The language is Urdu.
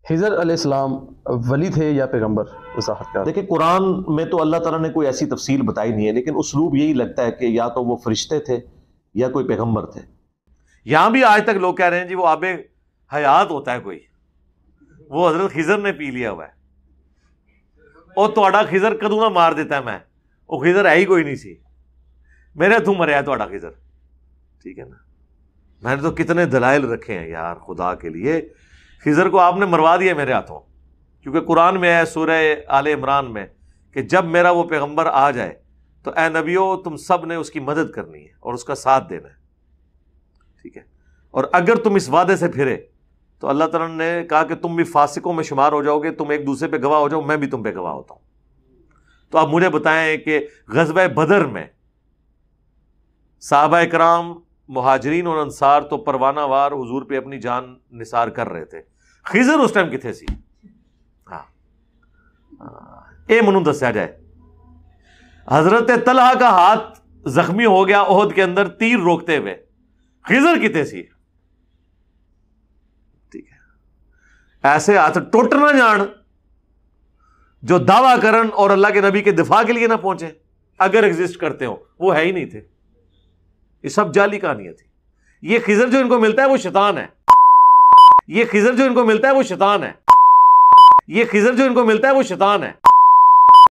خضر علیہ السلام ولی تھے یا پیغمبر؟ وضاحت کر. دیکھیں قرآن میں تو اللہ تعالیٰ نے کوئی ایسی تفصیل بتائی نہیں ہے، لیکن اسلوب یہی لگتا ہے کہ یا تو وہ فرشتے تھے یا کوئی پیغمبر تھے. یہاں بھی آج تک لوگ کہہ رہے ہیں جی وہ آب حیات ہوتا ہے کوئی، وہ حضرت خضر نے پی لیا ہوا ہے، اور تہاڈا خضر کدوں نہ مار دیتا ہے میں، وہ خضر ہے ہی کوئی نہیں سی، میرے ہاتھوں مریا تہاڈا خضر. ٹھیک ہے نا، میں نے تو کتنے دلائل رکھے ہیں یار خدا کے لیے. خضر کو آپ نے مروا دیا میرے ہاتھوں، کیونکہ قرآن میں ہے سورہ آل عمران میں کہ جب میرا وہ پیغمبر آ جائے تو اے نبیو تم سب نے اس کی مدد کرنی ہے اور اس کا ساتھ دینا ہے. ٹھیک ہے، اور اگر تم اس وعدے سے پھرے تو اللہ تعالیٰ نے کہا کہ تم بھی فاسقوں میں شمار ہو جاؤ گے، تم ایک دوسرے پہ گواہ ہو جاؤ، میں بھی تم پہ گواہ ہوتا ہوں. تو آپ مجھے بتائیں کہ غزوہ بدر میں صحابہ کرام مہاجرین اور انصار تو پروانہ وار حضور پہ اپنی جان نثار کر رہے تھے، خضر اس ٹائم کتنے سی؟ ہاں اے منو دسیا جائے. حضرت طلحہ کا ہاتھ زخمی ہو گیا احد کے اندر تیر روکتے ہوئے، خضر کتنے سی؟ ٹھیک ہے، ایسے ہاتھ ٹوٹ نہ جان جو دعویٰ کرن اور اللہ کے نبی کے دفاع کے لیے نہ پہنچے، اگر ایگزسٹ کرتے ہوں. وہ ہے ہی نہیں تھے، یہ سب جعلی کہانیاں تھی. یہ خضر جو ان کو ملتا ہے وہ شیطان ہے، یہ خضر جو ان کو ملتا ہے وہ شیطان ہے، یہ خضر جو ان کو ملتا ہے وہ شیطان ہے.